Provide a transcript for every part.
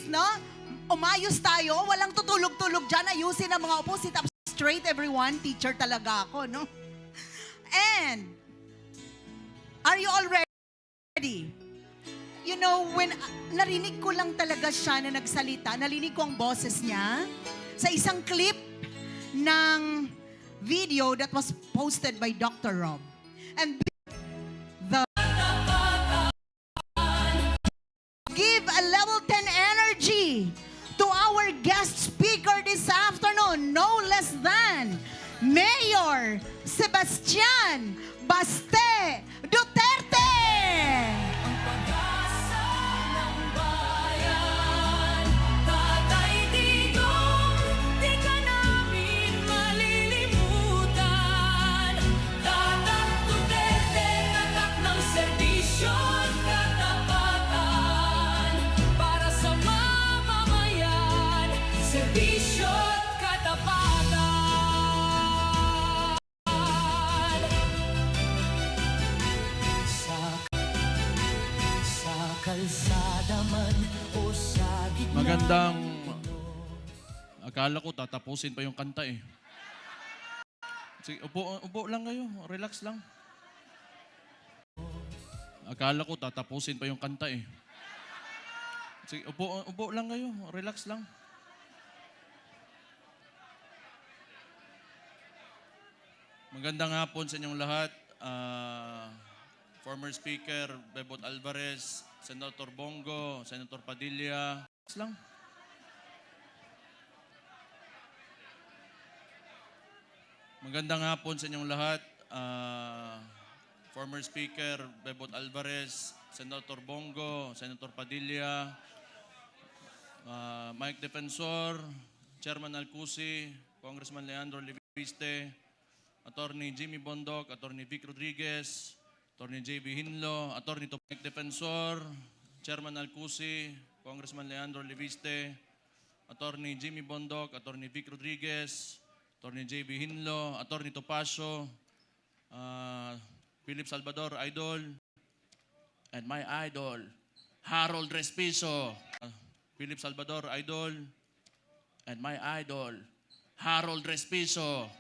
no? Umayos tayo, walang tutulog-tulog dyan, ayusin ang mga upo, sit up straight everyone, teacher talaga ako, no? And, are you all ready? You know, when narinig ko lang talaga siya na nagsalita, narinig ko ang boses niya sa isang clip ng video that was posted by Dr. Rob. And the give a level 10 energy to our guest speaker this afternoon, no less than Mayor Sebastian Baste Duterte. Magandang, akala ko tatapusin pa yung kanta eh. Sige, upo lang kayo, relax lang. Akala ko tatapusin pa yung kanta eh. Sige, upo lang kayo, relax lang. Magandang hapon sa inyong lahat. Former Speaker Bebot Alvarez, Senator Bongo, Senator Padilla. Lang. Magandang hapon sa inyong lahat. Former Speaker Bebot Alvarez, Senator Bongo, Senator Padilla, Mike Defensor, Chairman Alcusi, Congressman Leandro Leviste, Attorney Jimmy Bondoc, Attorney Vic Rodriguez, Attorney J.B. Hinlo, Attorney Mike Defensor, Chairman Alcusi, Congressman Leandro Leviste, Attorney Jimmy Bondoc, Attorney Vic Rodriguez, Attorney J.B. Hinlo, Attorney Topacio, Philip Salvador, Idol, and my idol, Harold Respiso. Philip Salvador, Idol, and my idol, Harold Respiso.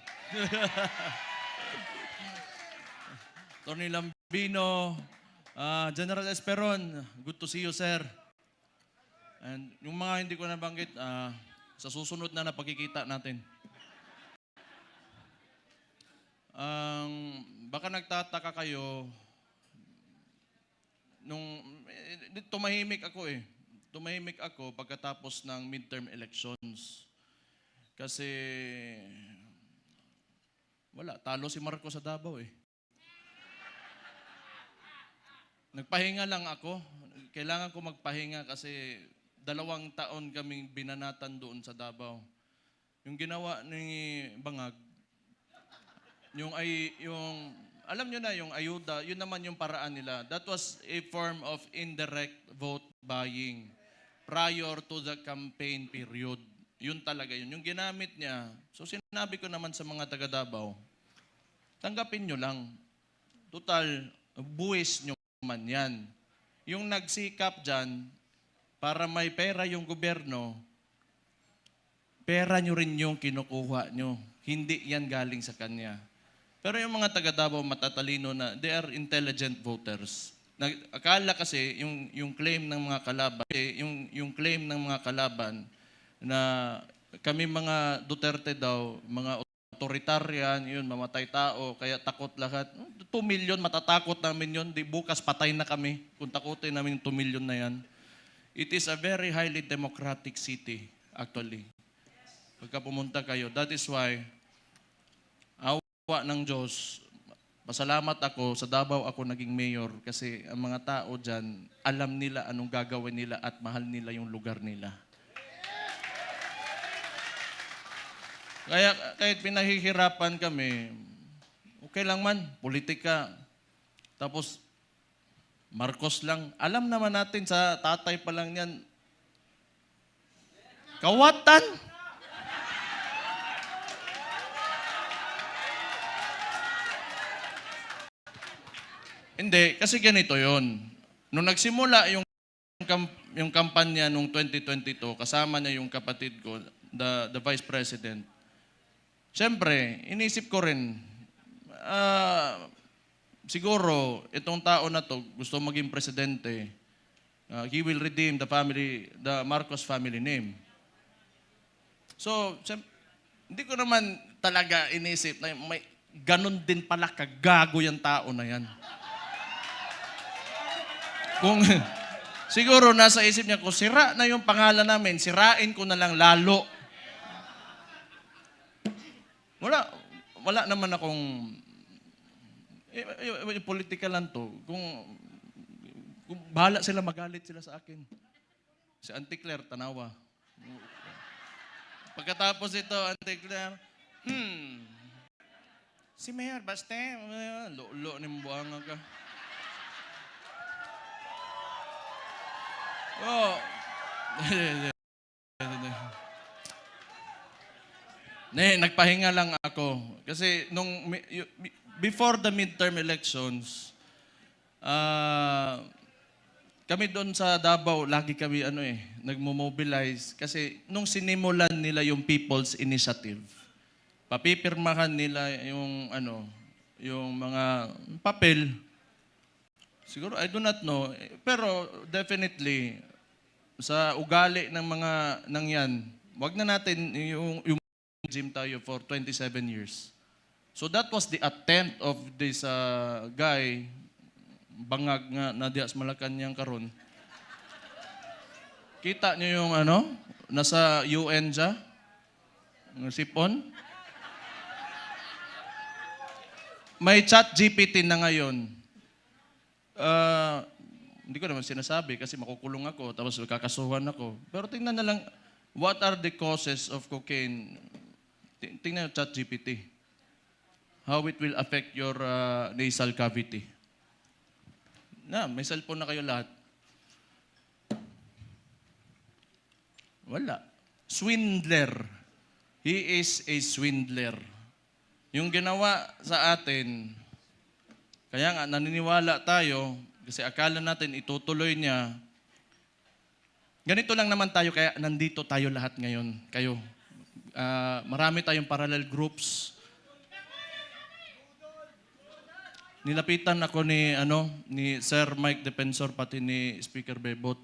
Attorney Lambino, General Esperon, good to see you, sir. And yung mga hindi ko nabanggit, sa susunod na pagkikita natin. Baka nagtataka kayo, tumahimik ako eh. Tumahimik ako pagkatapos ng midterm elections. Kasi, wala, talo si Marcos sa Davao eh. Nagpahinga lang ako. Kailangan ko magpahinga kasi 2 taon kaming binanatan doon sa Davao. Yung ginawa ni Bangag, alam nyo na yung ayuda, yun naman yung paraan nila. That was a form of indirect vote buying prior to the campaign period. Yun talaga yun. Yung ginamit niya. So sinabi ko naman sa mga taga Davao, tanggapin nyo lang. Total, buwis nyo man yan. Yung nagsikap dyan, para may pera yung gobyerno, pera nyo rin yung kinukuha nyo. Hindi yan galing sa kanya. Pero yung mga taga Davao matatalino na, they are intelligent voters. Akala kasi yung claim ng mga kalaban, yung claim ng mga kalaban na kami mga Duterte daw, mga authoritarian, yun, mamatay tao, kaya takot lahat. 2 million, matatakot namin yun. Di bukas patay na kami kung takutin namin 2 million na yan. It is a very highly democratic city, actually. Pagka pumunta kayo, that is why, awa ng Diyos, pasalamat ako, sa Davao ako naging mayor kasi ang mga tao dyan, alam nila anong gagawin nila at mahal nila yung lugar nila. Kaya kahit pinahihirapan kami, okay lang man, politika. Tapos, Marcos lang. Alam naman natin sa tatay pa lang yan, kawatan. Hindi, kasi ganito yon. Nung nagsimula yung yung kampanya nung 2022, kasama niya yung kapatid ko, the Vice President. Siyempre, inisip ko rin, siguro, itong tao na to, gusto maging presidente, he will redeem the Marcos family name. So, hindi ko naman talaga inisip na may ganun din pala kagago yung tao na yan. Kung siguro nasa isip niya, kung sira na yung pangalan namin, sirain ko na lang lalo. Wala naman akong political lang to. Kung bahala sila, magalit sila sa akin. Si Auntie Claire, tanawa. Pagkatapos ito, Auntie Claire, si Mayor, basta, lo ni buanga ka. Oh. Nagpahinga lang ako. Kasi before the midterm elections, kami doon sa Davao, lagi kami nagmo-mobilize. Kasi nung sinimulan nila yung People's Initiative, papipirmahan nila yung mga papel. Siguro, I do not know. Pero definitely, sa ugali ng mga nangyan, wag na natin yung gym tayo for 27 years. So that was the attempt of this guy, bangag nga na dias Malacanang karon. Kita niyo yung nasa UN siya, sipon. May chat GPT na ngayon. Hindi ko naman sinasabi kasi makukulong ako, tapos kakasuhan ako. Pero tingnan na lang, what are the causes of cocaine? Tingnan yung chat GPT. How it will affect your nasal cavity. May cellphone na kayo lahat. Wala. Swindler. He is a swindler. Yung ginawa sa atin, kaya nga naniniwala tayo, kasi akala natin itutuloy niya. Ganito lang naman tayo, kaya nandito tayo lahat ngayon. Kayo. Marami tayong parallel groups. Nilapitan ako ni Sir Mike Defensor, pati ni Speaker Bebot.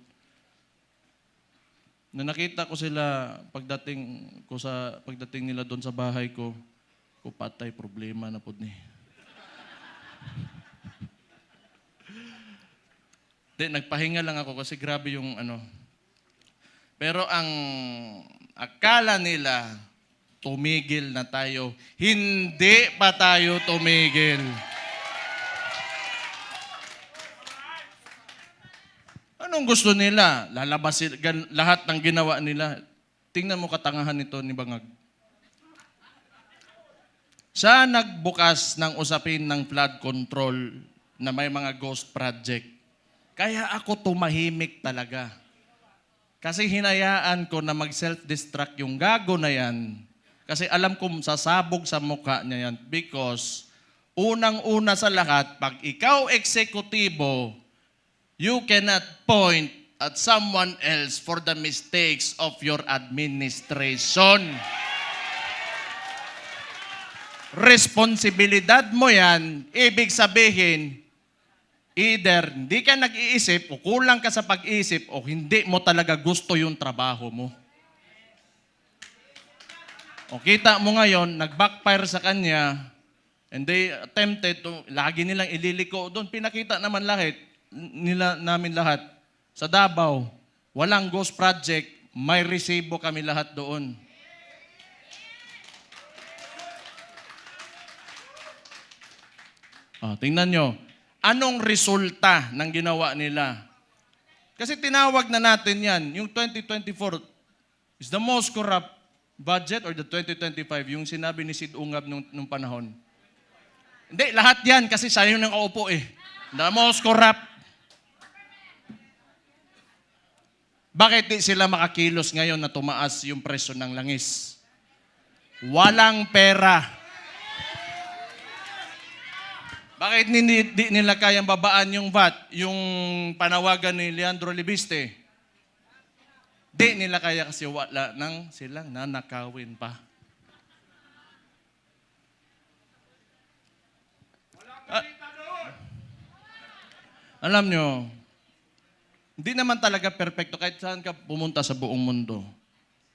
Na nakita ko sila pagdating nila doon sa bahay ko, patay problema na po ni. Nagpahinga lang ako kasi grabe yung Pero ang akala nila, tumigil na tayo. Hindi pa tayo tumigil. Anong gusto nila? Lalabas lahat ng ginawa nila. Tingnan mo katangahan nito ni Bangag. Siya nagbukas ng usapin ng flood control na may mga ghost project. Kaya ako tumahimik talaga. Kasi hinayaan ko na mag-self-destruct yung gago na yan. Kasi alam ko sasabog sa mukha niya yan. Because unang-una sa lahat, pag ikaw eksekutibo, you cannot point at someone else for the mistakes of your administration. Responsibilidad mo yan, ibig sabihin, either hindi ka nag-iisip o kulang ka sa pag-iisip o hindi mo talaga gusto yung trabaho mo. O kita mo ngayon, nag-backfire sa kanya, and they attempted to, lagi nilang ililiko doon. Pinakita naman namin lahat. Sa Davao, walang ghost project, may resibo kami lahat doon. Tingnan nyo. Anong resulta ng ginawa nila? Kasi tinawag na natin yan. Yung 2024 is the most corrupt budget or the 2025, yung sinabi ni Sid Ungab nung panahon. Hindi, lahat yan kasi siya yung nakaupo eh. The most corrupt. Bakit di sila makakilos ngayon na tumaas yung presyo ng langis? Walang pera. Bakit di nila kayang babaan yung VAT, yung panawagan ni Leandro Libiste? Di nila kaya kasi wala nang silang nanakawin pa. Alam nyo, hindi naman talaga perfecto kahit saan ka pumunta sa buong mundo.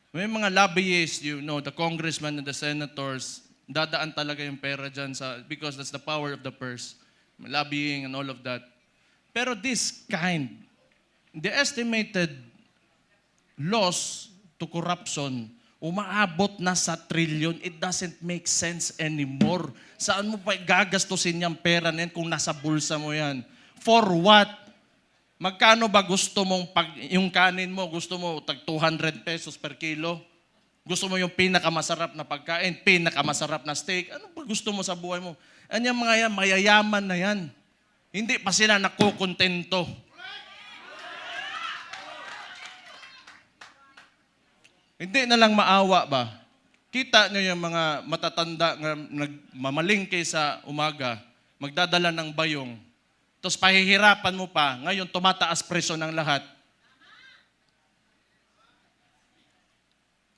May mga lobbyists, the congressmen and the senators, dadaan talaga yung pera dyan because that's the power of the purse. Lobbying and all of that. Pero this kind, the estimated loss to corruption, umaabot na sa trillion. It doesn't make sense anymore. Saan mo pa gagastusin yung pera na yan kung nasa bulsa mo yan? For what? Magkano ba gusto mong, yung kanin mo, gusto mo tag 200 pesos per kilo? Gusto mo yung pinakamasarap na pagkain, pinakamasarap na steak? Ano ba gusto mo sa buhay mo? Anyang mga yan, mayayaman na yan. Hindi pa sila nakukontento. Hindi na lang maawa ba? Kita nyo yung mga matatanda na nagmamalingke sa umaga, magdadala ng bayong, tapos pahihirapan mo pa, ngayon tumataas presyo ng lahat.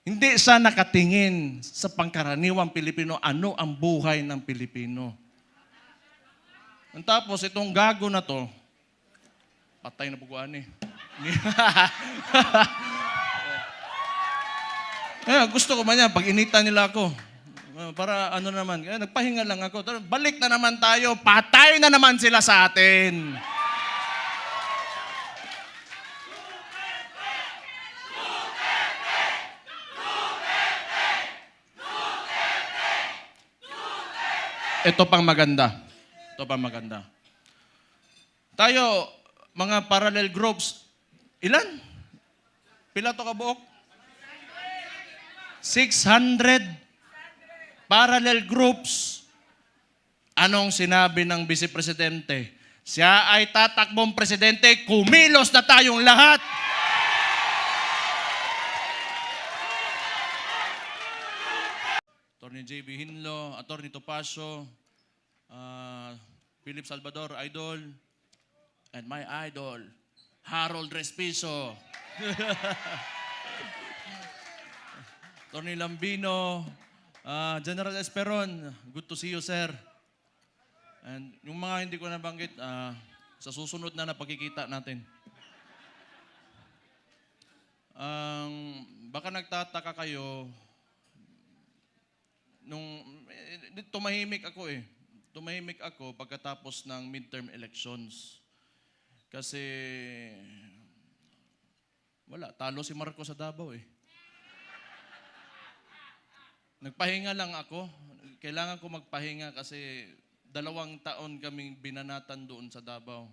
Hindi siya nakatingin sa pangkaraniwang Pilipino, ano ang buhay ng Pilipino. Ang tapos, itong gago na to, patay na buguan eh. Gusto ko man yan, pag inita nila ako, para ano naman, nagpahinga lang ako. Balik na naman tayo, patay na naman sila sa atin. Ito pang maganda. Ito pang maganda. Tayo, mga parallel groups, ilan? Pila to kabuok? 600 parallel groups. Anong sinabi ng Vice Presidente? Siya ay tatakbong presidente, kumilos na tayong lahat. Attorney J.B. Hinlo, Attorney Topacio, Philip Salvador, idol, and my idol, Harold Respiso. Attorney Lambino, General Esperon, good to see you, sir. And yung mga hindi ko nabanggit, sa susunod na pagkikita natin. Baka nagtataka kayo, tumahimik ako eh. Tumahimik ako pagkatapos ng midterm elections. Kasi, talo si Marcos sa Davao eh. Nagpahinga lang ako. Kailangan ko magpahinga kasi 2 taon kaming binanatan doon sa Davao.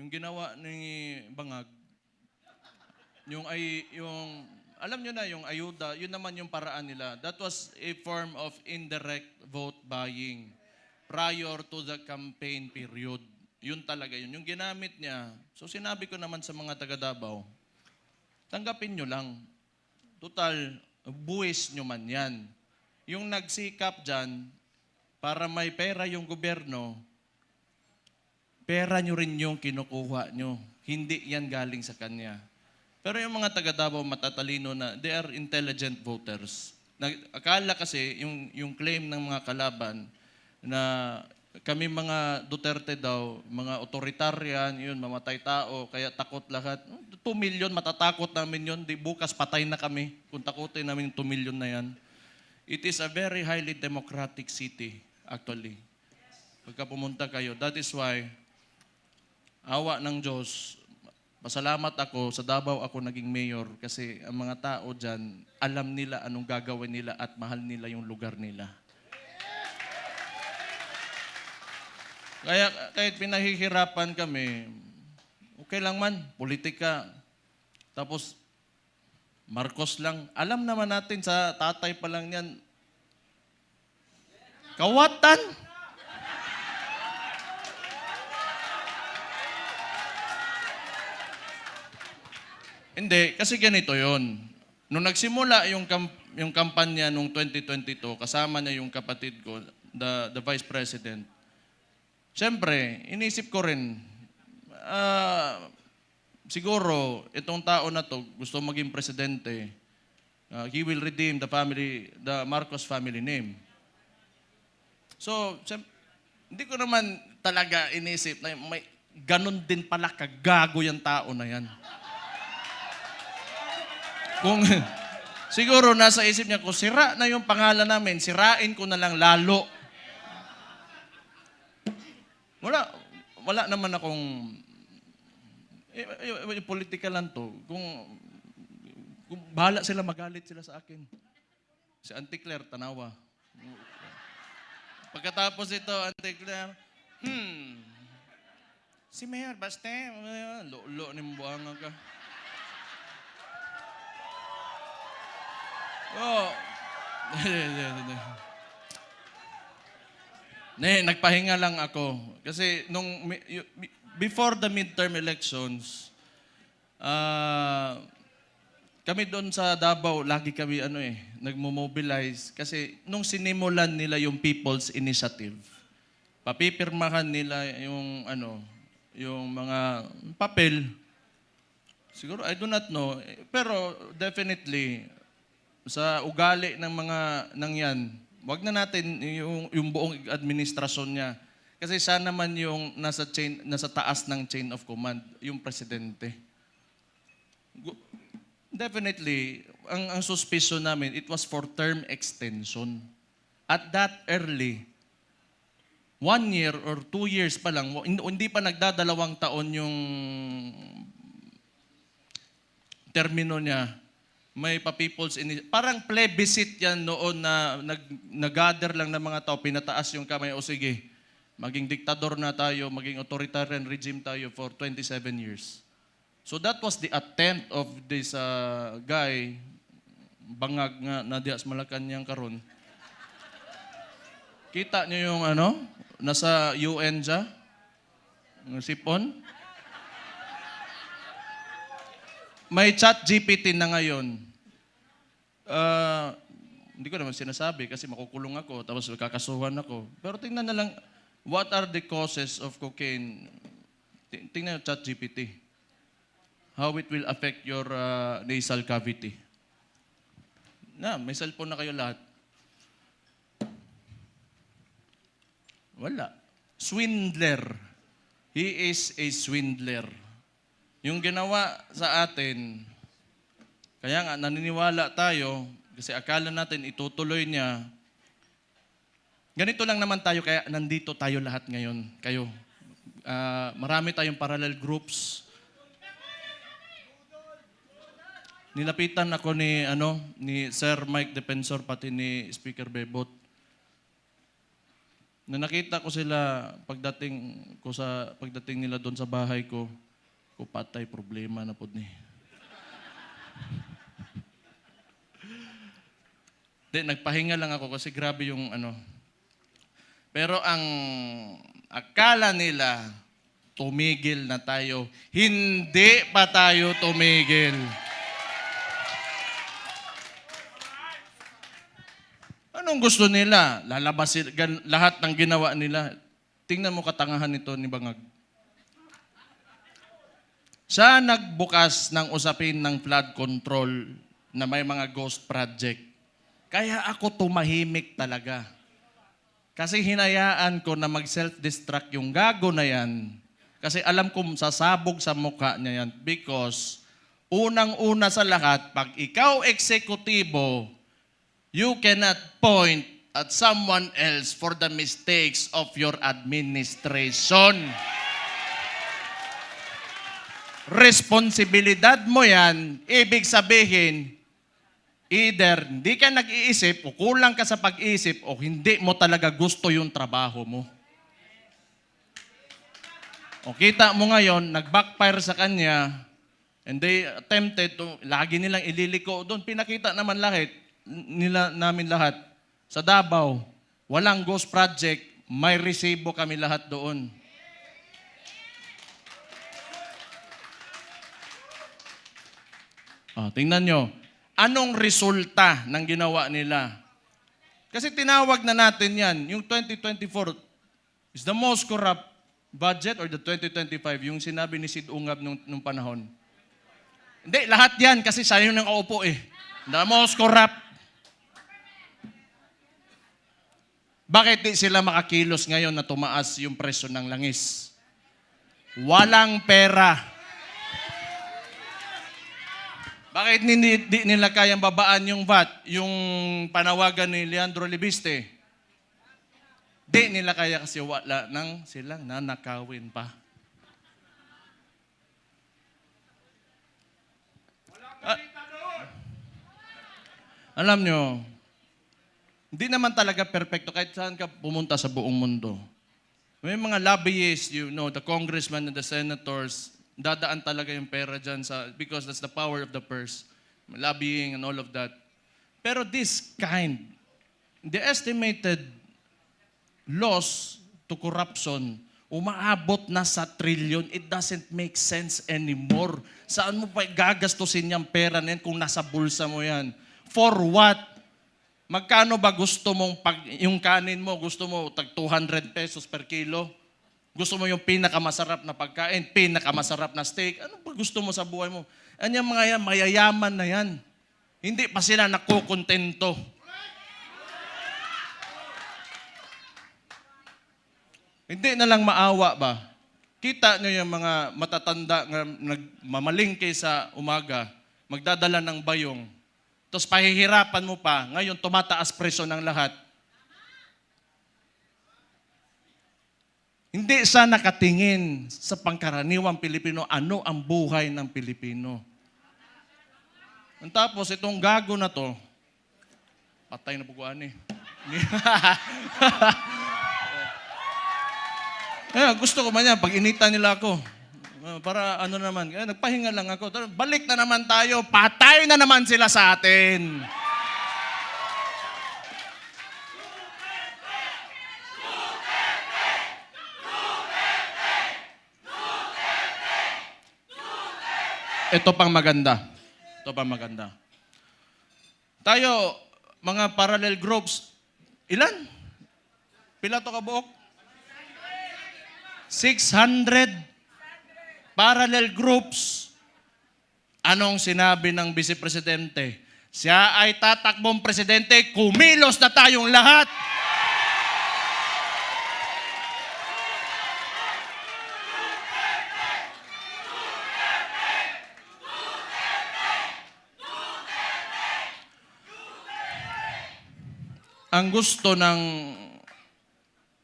Yung ginawa ni Bangag, alam nyo na, yung ayuda, yun naman yung paraan nila. That was a form of indirect vote buying prior to the campaign period. Yun talaga yun. Yung ginamit niya, so sinabi ko naman sa mga taga Davao, tanggapin nyo lang. Total, buwis nyo man yan. Yung nagsikap dyan, para may pera yung gobyerno, pera nyo rin yung kinukuha nyo. Hindi yan galing sa kanya. Pero yung mga taga Davao matatalino na, they are intelligent voters. Akala kasi, yung claim ng mga kalaban, na kami mga Duterte daw, mga authoritarian, yun, mamatay tao, kaya takot lahat. 2 million, matatakot namin yun. Di bukas patay na kami kung takutin namin yung 2 million na yan. It is a very highly democratic city, actually. Pagka pumunta kayo, that is why, awa ng Diyos, pasalamat ako, sa Davao ako naging mayor kasi ang mga tao dyan, alam nila anong gagawin nila at mahal nila yung lugar nila. Kaya kahit pinahihirapan kami, okay lang man, politika. Tapos, Marcos lang. Alam naman natin sa tatay pa lang yan, kawatan. Hindi, kasi ganito yon. Nung nagsimula yung kampanya nung 2022, kasama niya yung kapatid ko, the Vice President, Siyempre, inisip ko rin, siguro, itong tao na to gusto maging presidente. He will redeem the Marcos family name. So, hindi ko naman talaga inisip na may ganun din pala kagago yung tao na yan. Kung siguro nasa isip niya, kung sira na yung pangalan namin, sirain ko na lang lalo. Wala naman akong political lang to. Kung bahala sila, magalit sila sa akin. Si Auntie Claire, tanawa. Pagkatapos ito, Auntie Claire, si Mayor, basta, lo ni mbuanga ka. Oh. Nagpahinga lang ako. Kasi before the midterm elections, kami doon sa Davao, lagi kami nagmo-mobilize. Kasi nung sinimulan nila yung People's Initiative, papipirmahan nila yung mga papel. Siguro, I do not know. Pero definitely, sa ugali ng mga nangyan, wag na natin yung buong administrasyon niya. Kasi siya naman yung nasa taas ng chain of command, yung presidente. Definitely, ang suspicion namin, it was for term extension. At that early, 1 year or 2 years pa lang, hindi pa nagdadalawang taon yung termino niya, may pa-people's parang plebiscite yan noon na nag-gather lang ng mga tao, pinataas yung kamay, o sige, maging diktador na tayo, maging authoritarian regime tayo for 27 years. So that was the attempt of this guy, bangag nga na dias Malacanang karon. Kita niyo yung nasa UN siya, sipon. May ChatGPT na ngayon. Hindi ko naman sinasabi kasi makukulong ako, tapos kakasuhan ako. Pero tingnan na lang, what are the causes of cocaine? Tingnan yung ChatGPT. How it will affect your nasal cavity. May cellphone na kayo lahat. Wala. Swindler. He is a swindler. Yung ginawa sa atin, kaya nga naniniwala tayo, kasi akala natin itutuloy niya. Ganito lang naman tayo, kaya nandito tayo lahat ngayon. Kayo. Marami tayong parallel groups. Nilapitan ako ni Sir Mike Defensor, pati ni Speaker Bebot. Na nakita ko sila pagdating nila doon sa bahay ko, patay problema na po ni. Nagpahinga lang ako kasi grabe yung Pero ang akala nila, tumigil na tayo. Hindi pa tayo tumigil. Anong gusto nila? Lalabas lahat ng ginawa nila. Tingnan mo katangahan nito ni Bangag. Siya nagbukas ng usapin ng flood control na may mga ghost project. Kaya ako tumahimik talaga. Kasi hinayaan ko na mag-self-destruct yung gago na yan. Kasi alam kong sasabog sa mukha niya yan. Because unang-una sa lahat, pag ikaw eksekutibo, you cannot point at someone else for the mistakes of your administration. Responsibilidad mo yan, ibig sabihin, either hindi ka nag-iisip o kulang ka sa pag-iisip o hindi mo talaga gusto yung trabaho mo. O kita mo ngayon, nag-backfire sa kanya, and they attempted to, lagi nilang ililiko doon. Pinakita naman namin lahat. Sa Davao, walang ghost project, may resibo kami lahat doon. Tingnan nyo, anong resulta ng ginawa nila? Kasi tinawag na natin yan, yung 2024, is the most corrupt budget or the 2025, yung sinabi ni Sid Ungab nung panahon? Hindi, lahat yan kasi siya yung nakaupo eh. The most corrupt. Bakit di sila makakilos ngayon na tumaas yung presyo ng langis? Walang pera. Bakit di nila kayang babaan yung VAT, yung panawagan ni Leandro Libiste? Di nila kaya kasi wala nang silang nanakawin pa. Alam nyo, hindi naman talaga perfecto kahit saan ka pumunta sa buong mundo. May mga lobbyists, the congressmen and the senators, dadaan talaga yung pera dyan because that's the power of the purse. Lobbying and all of that. Pero this kind, the estimated loss to corruption, umaabot na sa trillion. It doesn't make sense anymore. Saan mo pa gagastusin yung pera na yan kung nasa bulsa mo yan? For what? Magkano ba gusto mong, yung kanin mo, gusto mo tag 200 pesos per kilo? Gusto mo yung pinakamasarap na pagkain, pinakamasarap na steak? Ano ba gusto mo sa buhay mo? Yan mga yan, mayayaman na yan. Hindi pa sila nakukontento. Hindi na lang maawa ba? Kita nyo yung mga matatanda na nagmamalingke sa umaga, magdadala ng bayong, tapos pahihirapan mo pa, ngayon tumataas presyo ng lahat. Hindi siya nakatingin sa pangkaraniwang Pilipino, ano ang buhay ng Pilipino. Ang tapos, itong gago na to, patay na buguan eh. Gusto ko man yan, pag initan nila ako, para ano naman, nagpahinga lang ako. Balik na naman tayo, patay na naman sila sa atin. Ito pang maganda. Ito pang maganda. Tayo, mga parallel groups, ilan? Pila to kabuok? 600 parallel groups. Anong sinabi ng Vice Presidente? Siya ay tatakbong presidente, kumilos na tayong lahat. Ang gusto ng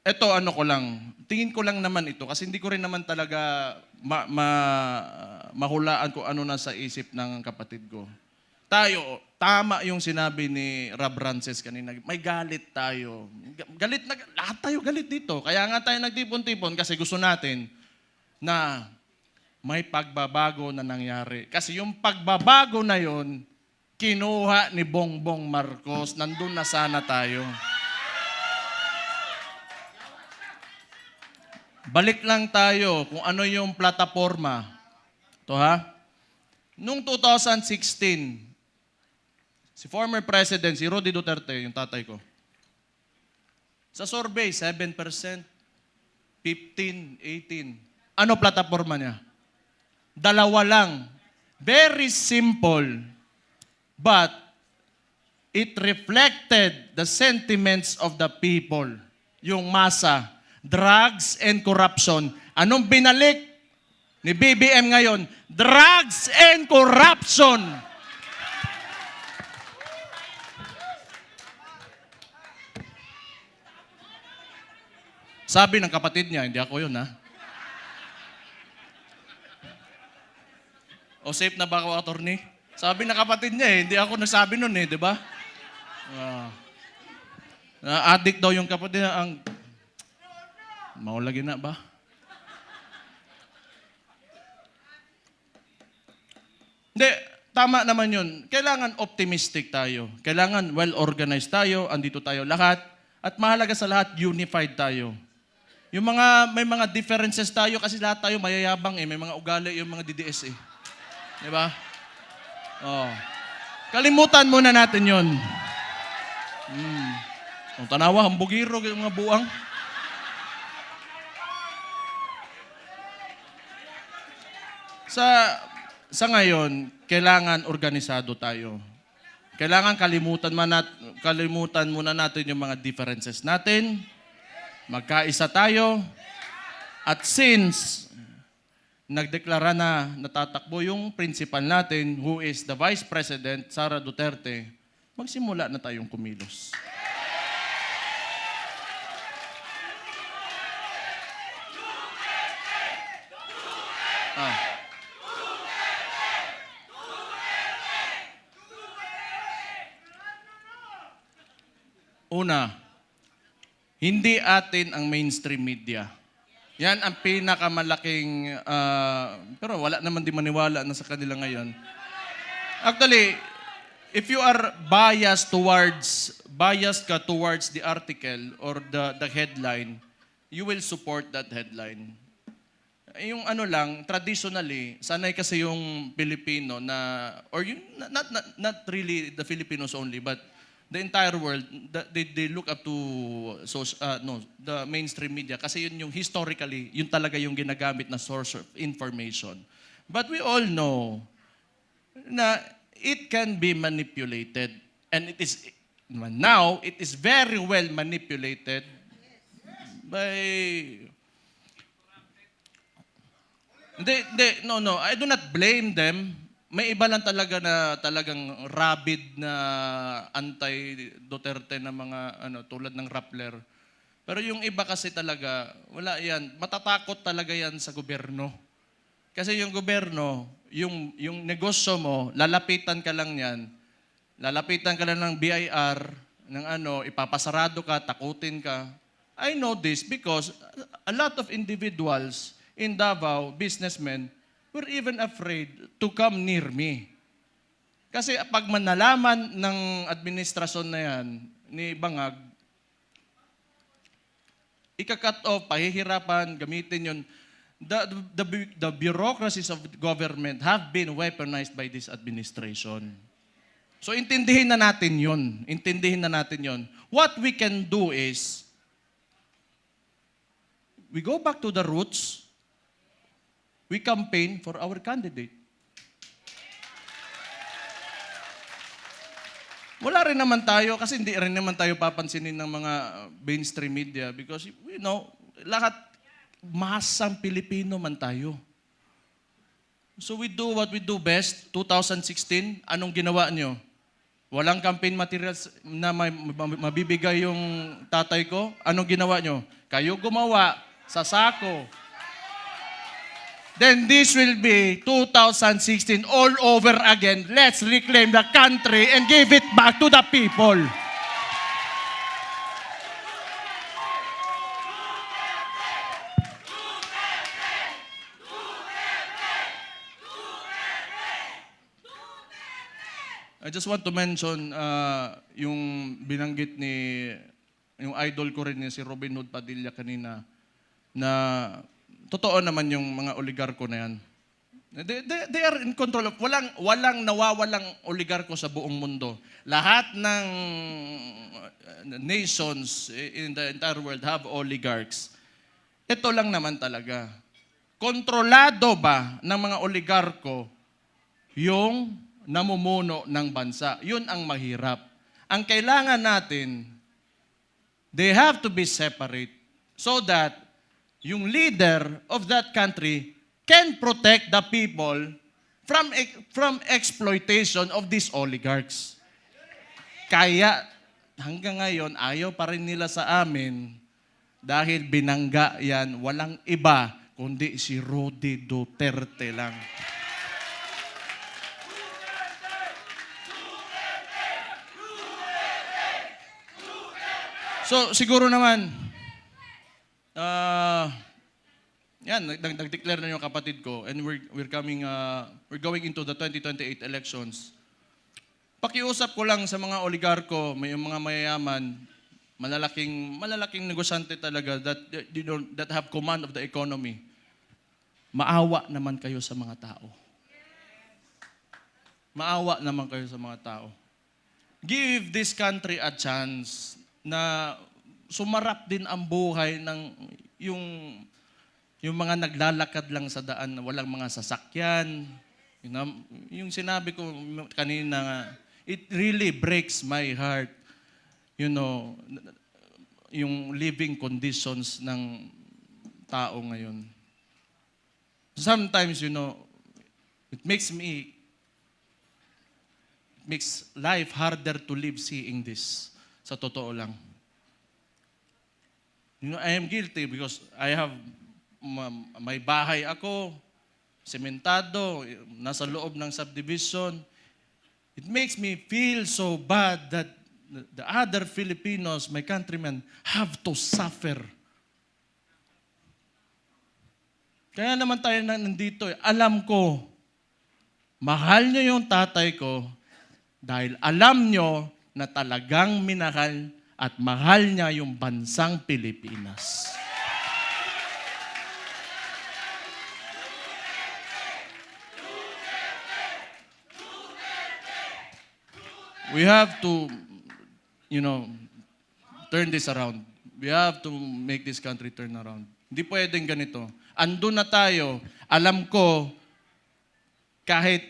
ano ko lang, tingin ko lang naman ito kasi hindi ko rin naman talaga mahulaan kung ano nasa isip ng kapatid ko. Tayo, tama yung sinabi ni Rob Rances kanina. May galit tayo. Galit na, lahat tayo galit dito. Kaya nga tayo nagtipon-tipon kasi gusto natin na may pagbabago na nangyari. Kasi yung pagbabago na yon, kinuha ni Bongbong Marcos. Nandun na sana tayo. Balik lang tayo kung ano yung plataforma. Ito ha. Noong 2016, si former President, si Roddy Duterte, yung tatay ko, sa survey, 7%, 15%, 18%. Ano plataforma niya? Dalawa lang. Very simple. But it reflected the sentiments of the people. Yung masa. Drugs and corruption. Anong binalik ni BBM ngayon? Drugs and corruption. Sabi ng kapatid niya, hindi ako yun ha. O safe na ba ako, attorney? Sabi ng kapatid niya hindi ako nagsabi nun di ba? Addict daw yung kapatid niya. Maulagi na ba? Hindi, tama naman yun. Kailangan optimistic tayo. Kailangan well-organized tayo, andito tayo lahat. At mahalaga sa lahat, unified tayo. May mga differences tayo kasi lahat tayo mayayabang may mga ugali yung mga DDS Di ba? Kalimutan muna natin yun. Kung tanawa, hambugiro, yung mga buang. Sa sa ngayon, kailangan organisado tayo. Kailangan kalimutan muna natin yung mga differences natin. Magkaisa tayo. At since nagdeklara na natatakbo yung principal natin, who is the Vice President, Sara Duterte, magsimula na tayong kumilos. Una, hindi atin ang mainstream media. Yan ang pinakamalaking, pero wala naman di maniwala na sa kanila ngayon. Actually, if you are biased ka towards the article or the headline, you will support that headline. Yung ano lang, traditionally, sanay kasi yung Pilipino na, or yung, not really the Filipinos only, but the entire world, they look up to the mainstream media kasi yun yung historically, yun talaga yung ginagamit na source of information. But we all know na it can be manipulated. And now, it is very well manipulated by... No, I do not blame them. May iba lang talaga na talagang rabid na anti-Duterte na mga tulad ng Rappler. Pero yung iba kasi talaga, wala yan. Matatakot talaga yan sa gobyerno. Kasi yung gobyerno, yung negosyo mo, lalapitan ka lang yan. Lalapitan ka lang ng BIR, ng ipapasarado ka, takutin ka. I know this because a lot of individuals in Davao, businessmen, were even afraid to come near me. Kasi pag manalaman ng administrasyon na yan, ni Bangag, ika-cut off, pahihirapan, gamitin yun. The bureaucracies of government have been weaponized by this administration. So intindihin na natin yun. Intindihin na natin yun. What we can do is, we go back to the roots. We campaign for our candidate. Wala rin naman tayo, kasi hindi rin naman tayo papansinin ng mga mainstream media because, lahat, masang Pilipino man tayo. So we do what we do best. 2016, anong ginawa nyo? Walang campaign materials na mabibigay yung tatay ko? Anong ginawa nyo? Kayo gumawa sa sako. Then this will be 2016 all over again. Let's reclaim the country and give it back to the people. I just want to mention yung binanggit yung idol ko rin si Robin Hood Padilla kanina na totoo naman yung mga oligarko na yan. They are in control of, walang nawawalang oligarko sa buong mundo. Lahat ng nations in the entire world have oligarchs. Ito lang naman talaga. Kontrolado ba ng mga oligarko yung namumuno ng bansa? Yun ang mahirap. Ang kailangan natin, they have to be separate so that yung leader of that country can protect the people from exploitation of these oligarchs. Kaya hanggang ngayon, ayaw pa rin nila sa amin dahil binangga yan, walang iba kundi si Rudy Duterte lang. So siguro naman, nag-declare na yung kapatid ko and we're going into the 2028 elections. Pakiusap ko lang sa mga oligarko, may mga mayayaman, malalaking negosyante talaga that have command of the economy. Maawa naman kayo sa mga tao. Maawa naman kayo sa mga tao. Give this country a chance na sumarap din ang buhay ng yung Yung mga naglalakad lang sa daan, walang mga sasakyan. Yung sinabi ko kanina nga, it really breaks my heart. Yung living conditions ng tao ngayon. Sometimes, it makes life harder to live seeing this. Sa totoo lang. I am guilty because I have, may bahay ako, sementado, nasa loob ng subdivision. It makes me feel so bad that the other Filipinos, my countrymen, have to suffer. Kaya naman tayo nandito. Alam ko, mahal nyo yung tatay ko dahil alam nyo na talagang minahal at mahal niya yung bansang Pilipinas. We have to, turn this around. We have to make this country turn around. Hindi pwedeng ganito. Andun na tayo. Alam ko, kahit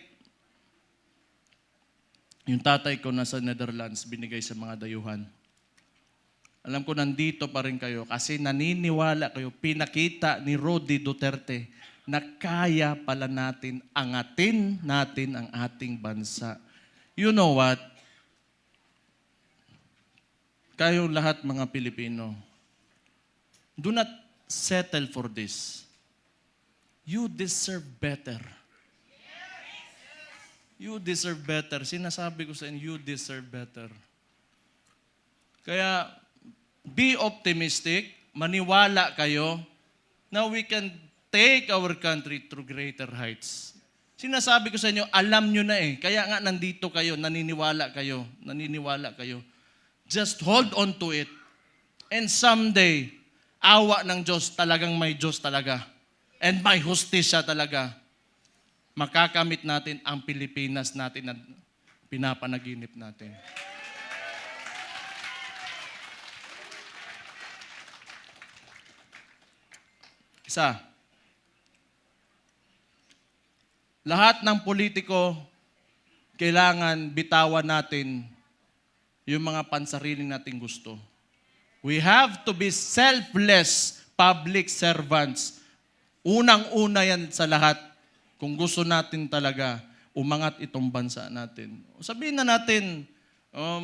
yung tatay ko nasa Netherlands, binigay sa mga dayuhan. Alam ko, nandito pa rin kayo kasi naniniwala kayo, pinakita ni Rodi Duterte na kaya pala natin angatin natin ang ating bansa. You know what? Kayong lahat mga Pilipino, do not settle for this. You deserve better. You deserve better. Sinasabi ko sa inyo, you deserve better. Kaya, be optimistic, maniwala kayo na we can take our country through greater heights. Sinasabi ko sa inyo, alam nyo na eh. Kaya nga nandito kayo, naniniwala kayo. Just hold on to it. And someday, awa ng Diyos, talagang may Diyos talaga. And may hustisya talaga. Makakamit natin ang Pilipinas natin na pinapanaginip natin. Isa, lahat ng politiko, kailangan bitawan natin yung mga pansarili nating gusto. We have to be selfless public servants. Unang-una yan sa lahat. Kung gusto natin talaga umangat itong bansa natin. Sabihin na natin,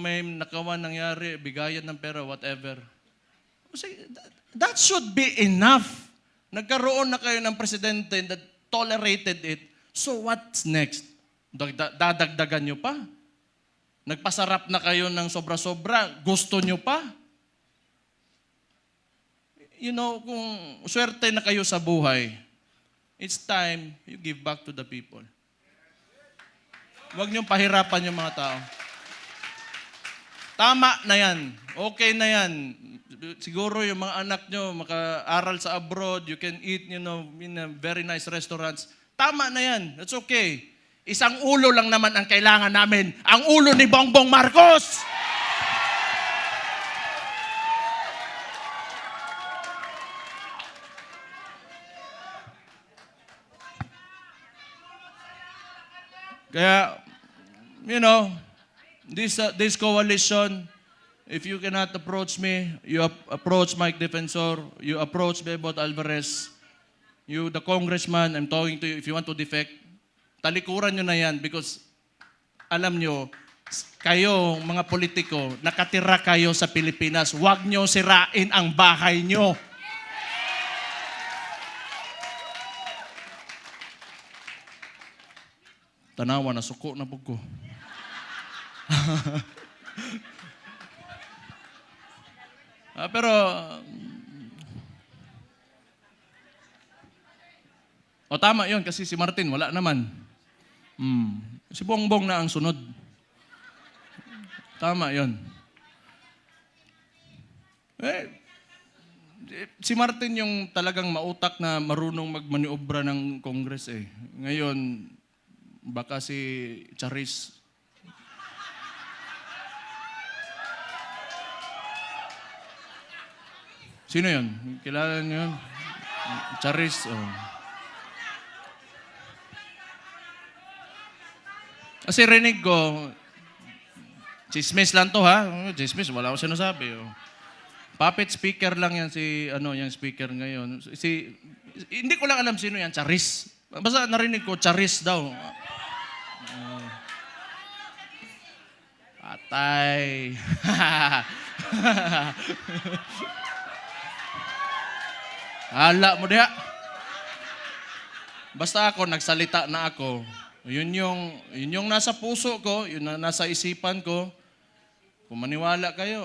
may nakawan nangyari, bigayan ng pera, whatever. That should be enough. Nagkaroon na kayo ng presidente that tolerated it. So what's next? Dadagdagan nyo pa? Nagpasarap na kayo ng sobra-sobra, gusto nyo pa? Kung swerte na kayo sa buhay, it's time you give back to the people. Huwag niyong pahirapan yung mga tao. Tama na yan. Okay na yan. Siguro yung mga anak nyo maka-aral sa abroad, you can eat, in a very nice restaurants. Tama na yan. That's okay. Isang ulo lang naman ang kailangan namin. Ang ulo ni Bongbong Marcos! Kaya, this coalition, if you cannot approach me, you approach Mike Defensor, you approach Bebot Alvarez, you, the congressman, I'm talking to you, if you want to defect, talikuran nyo na yan because alam nyo, kayo, mga politiko, nakatira kayo sa Pilipinas, huwag nyo sirain ang bahay nyo. Tanawa, nasuko na po ko. Pero, tama yun kasi si Martin, wala naman. Si Bongbong na ang sunod. Tama yun. Si Martin yung talagang mautak na marunong magmaniobra ng Congress eh. Ngayon, baka si Charis. Sino yun? Kilala niyo yun? Charis, oh. Kasi rinig ko, chismis lang to ha. Chismis, wala akong sinasabi. Oh. Puppet speaker lang yan yung speaker ngayon. Hindi ko lang alam sino yan, Charis. Basta narinig ko, Charis daw. Patay. Hala mo diha. Basta ako, nagsalita na ako. Yun yung nasa puso ko, yun na nasa isipan ko. Kung maniwala kayo,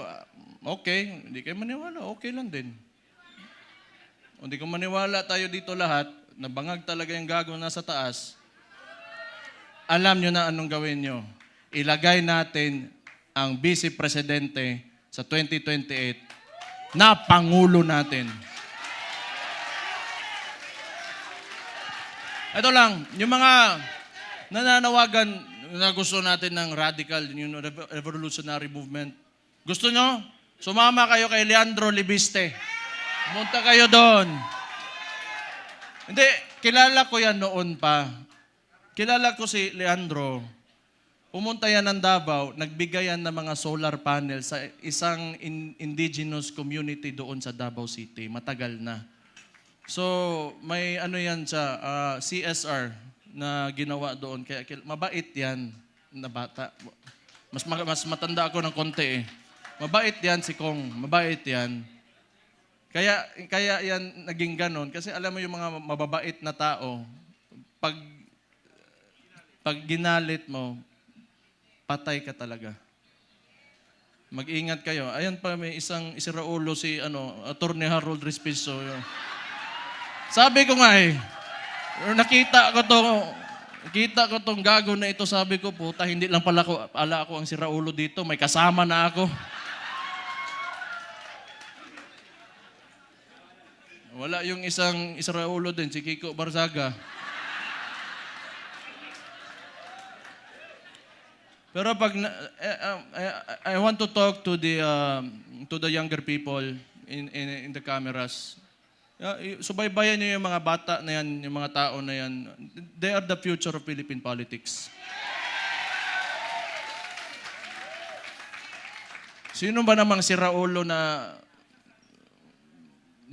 okay. Hindi kayo maniwala, okay lang din. Kung hindi ko maniwala tayo dito lahat, nabangag talaga yung gago nasa taas, alam nyo na anong gawin nyo. Ilagay natin ang Vice Presidente sa 2028 na Pangulo natin. Ito lang, yung mga nananawagan na gusto natin ng radical, yung revolutionary movement. Gusto nyo? Sumama kayo kay Leandro Libiste. Pumunta kayo doon. Hindi, kilala ko yan noon pa. Kilala ko si Leandro. Pumunta yan ng Davao, nagbigay yan ng mga solar panel sa isang indigenous community doon sa Davao City. Matagal na. So, may ano yan sa CSR na ginawa doon. Kaya mabait yan na bata. Mas matanda ako ng konti eh. Mabait yan si Kong. Mabait yan. Kaya yan naging ganon. Kasi alam mo yung mga mababait na tao, pag ginalit mo, patay ka talaga. Mag-ingat kayo. Ayan pa, may isang Raulo si Attorney Harold Respiso. Sabi ko nga nakita ko tong gago na ito, sabi ko, puta, hindi lang pala ako ang si Raulo dito, may kasama na ako. Wala yung isang Raulo din, si Kiko Barzaga. Pero pag I want to talk to the younger people in the cameras. Subaybayan niyo yung mga bata na yan, yung mga tao na yan. They are the future of Philippine politics. Sino ba namang si Raulo na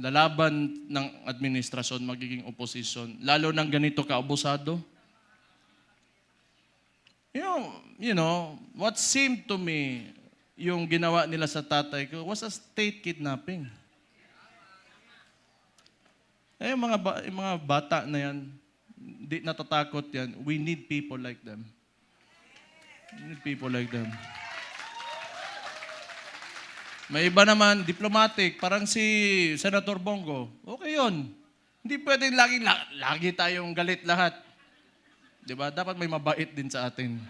lalaban ng administrasyon, magiging opposition, lalo ng ganito kaabusado? You know, what seemed to me, yung ginawa nila sa tatay ko, was a state kidnapping. Yung mga bata na yan, di natatakot yan. We need people like them. We need people like them. May iba naman, diplomatic, parang si Senator Bongo. Okay yun. Hindi pwedeng lagi tayong galit lahat. Diba? Dapat may mabait din sa atin.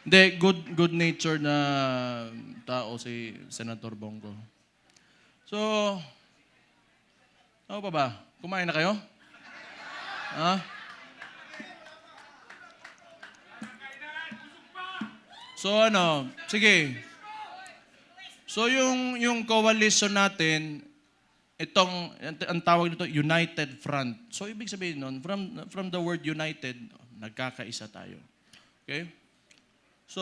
Hindi, good nature na tao si Senator Bongo. So, ano pa ba? Kumain na kayo? Ha? So sige. So yung coalition natin, ang tawag nito, United Front. So ibig sabihin nun, from the word united, nagkakaisa tayo. Okay? So,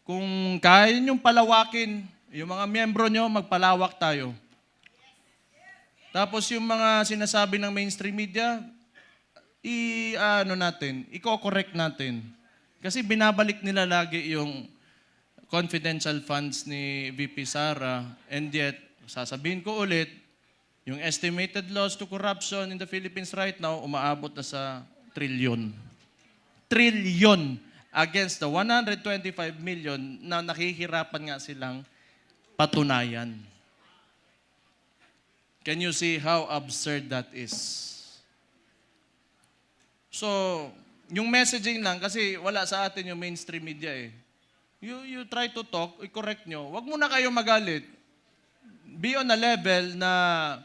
kung kaya niyong palawakin, yung mga miyembro nyo, magpalawak tayo. Tapos yung mga sinasabi ng mainstream media, i-correct natin. Kasi binabalik nila lagi yung confidential funds ni VP Sara, and yet, sasabihin ko ulit, yung estimated loss to corruption in the Philippines right now, umaabot na sa trilyon. Trilyon against the 125 million na nakihirapan nga silang patunayan. Can you see how absurd that is? So, yung messaging lang, kasi wala sa atin yung mainstream media eh. You try to talk, i-correct nyo. Huwag muna kayo magalit. Be on a level na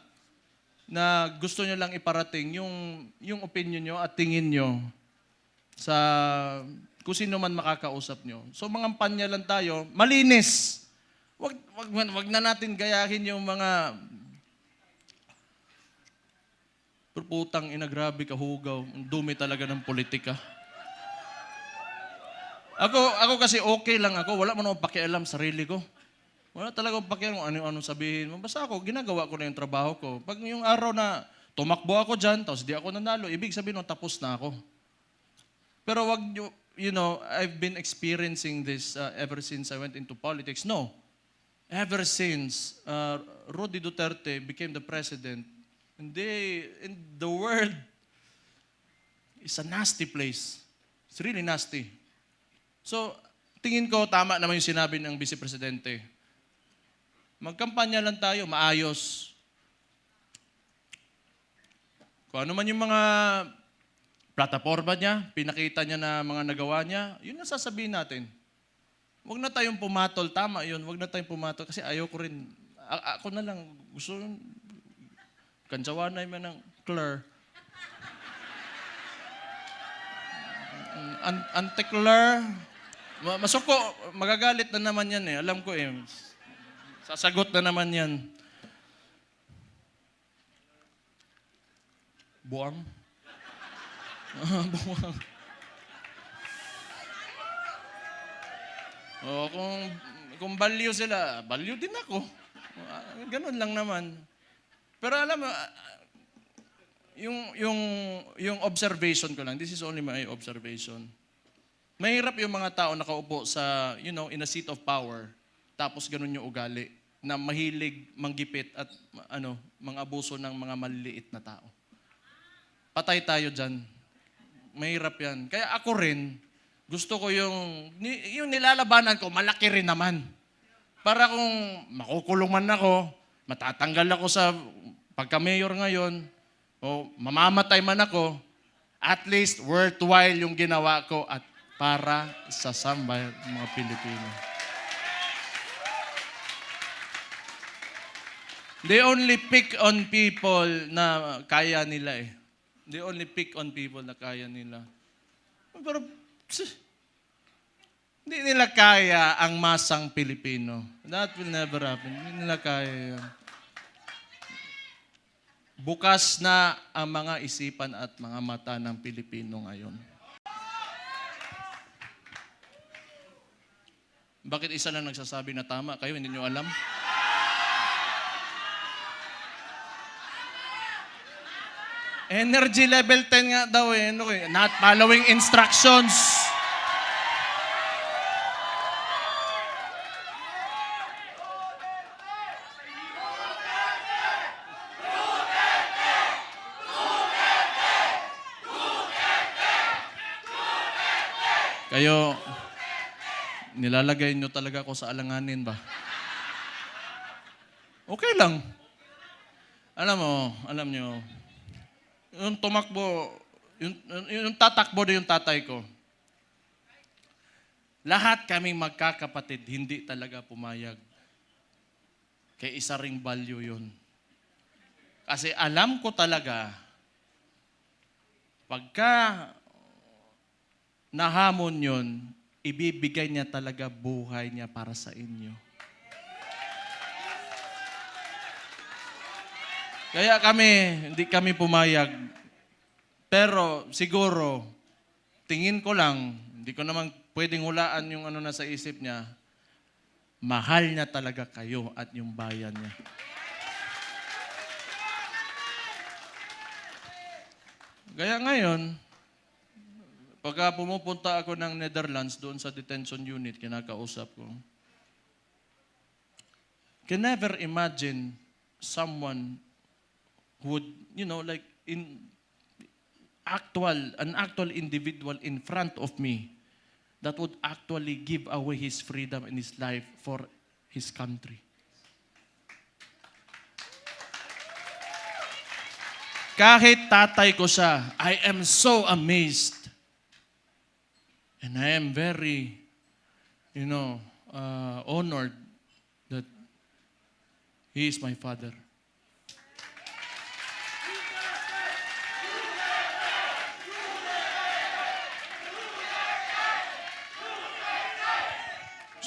gusto nyo lang iparating yung opinion nyo at tingin nyo sa kung sino man makakausap nyo. So mangampanya lang tayo, malinis. Wag na natin gayahin yung mga putang ina, grabe kahugaw. Ang dumi talaga ng politika. Ako kasi okay lang ako. Wala man akong pakialam sarili ko. Wala talaga akong pakialam kung ano-ano sabihin mo. Basta ako, ginagawa ko na yung trabaho ko. Pag yung araw na tumakbo ako dyan, tapos di ako nanalo, ibig sabihin mo, tapos na ako. Pero wag nyo, I've been experiencing this ever since I went into politics. No. Ever since Rudy Duterte became the president, and the world is a nasty place. It's really nasty. So, tingin ko, tama naman yung sinabi ng Vice Presidente. Magkampanya lang tayo, maayos. Kung ano man yung mga plataforma niya, pinakita niya na mga nagawa niya, yun ang sasabihin natin. Huwag na tayong pumatol. Tama yun, huwag na tayong pumatol. Kasi ayaw ko rin. Ako na lang, gusto kansawanay man ng Claire. Ante-Claire. Masuko, magagalit na naman yan eh. Alam ko eh. Sasagot na naman yan. Buwang. Buwang. O, kung baliw sila, baliw din ako. Ganun lang naman. Pero alam mo, yung observation ko lang, this is only my observation. Mahirap yung mga tao nakaupo sa, in a seat of power, tapos ganun yung ugali, na mahilig manggipit at mang-abuso ng mga maliliit na tao. Patay tayo dyan. Mahirap yan. Kaya ako rin, gusto ko yung nilalabanan ko, malaki rin naman. Para kung makukulong man ako, matatanggal ako sa pagka-mayor ngayon, o mamamatay man ako, at least worthwhile yung ginawa ko at para sa sambayan ng mga Pilipino. They only pick on people na kaya nila eh. They only pick on people na kaya nila. Pero, hindi nila kaya ang masang Pilipino. That will never happen. Hindi nila kaya yun. Bukas na ang mga isipan at mga mata ng Pilipino ngayon. Bakit isa lang nagsasabi na tama? Kayo, hindi nyo alam? Energy level 10 nga daw eh. Not following instructions. Kayo, nilalagay nyo talaga ako sa alanganin ba? Okay lang. Alam nyo, yung tumakbo, yung tatakbo na yung tatay ko, lahat kaming magkakapatid, hindi talaga pumayag. Kaya isa ring value yun. Kasi alam ko talaga, pagka nahamon yun, ibibigay niya talaga buhay niya para sa inyo. Kaya hindi kami pumayag. Pero siguro, tingin ko lang, hindi ko naman pwedeng hulaan yung nasa isip niya, mahal niya talaga kayo at yung bayan niya. Kaya ngayon, pagka pumupunta ako ng Netherlands doon sa detention unit, kinakausap ko, can never imagine someone who would, like an actual individual in front of me that would actually give away his freedom and his life for his country. Kahit tatay ko siya, I am so amazed. And I am very, honored that he is my father.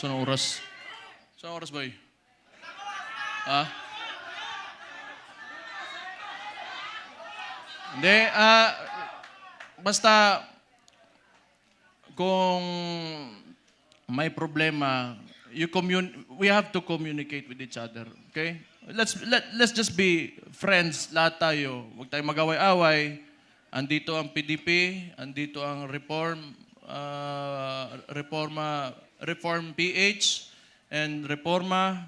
Saan oras? Saan oras, boy? Ha? Hindi, basta kung may problema, we have to communicate with each other, okay? Let's just be friends lahat tayo. Huwag tayong mag-away-away. Andito ang PDP, andito ang Reform PH and Reforma,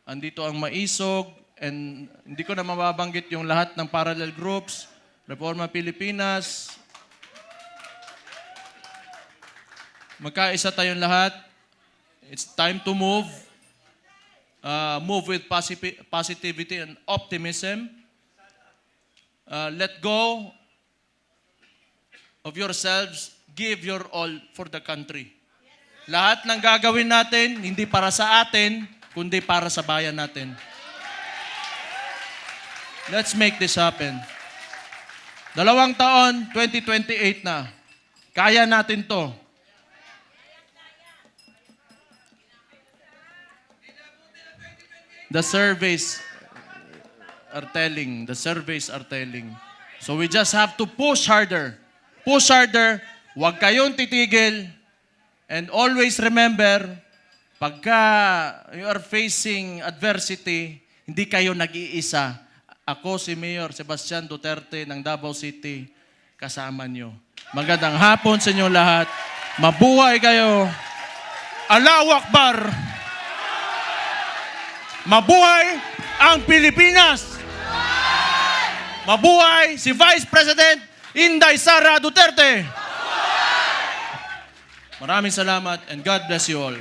andito ang Maisog, and hindi ko na mababanggit yung lahat ng parallel groups, Reforma Pilipinas. Magkaisa tayong lahat. It's time to move. Move with positivity and optimism. Let go of yourselves. Give your all for the country. Lahat ng gagawin natin, hindi para sa atin, kundi para sa bayan natin. Let's make this happen. 2 taon, 2028 na. Kaya natin to. The surveys are telling. So we just have to push harder. Push harder. Huwag kayong titigil. And always remember, pagka you are facing adversity, hindi kayo nag-iisa. Ako si Mayor Sebastian Duterte ng Davao City, kasama nyo. Magandang hapon sa inyo lahat. Mabuhay kayo. Allahu Akbar. Mabuhay ang Pilipinas. Mabuhay si Vice President Inday Sara Duterte. Maraming salamat and God bless you all.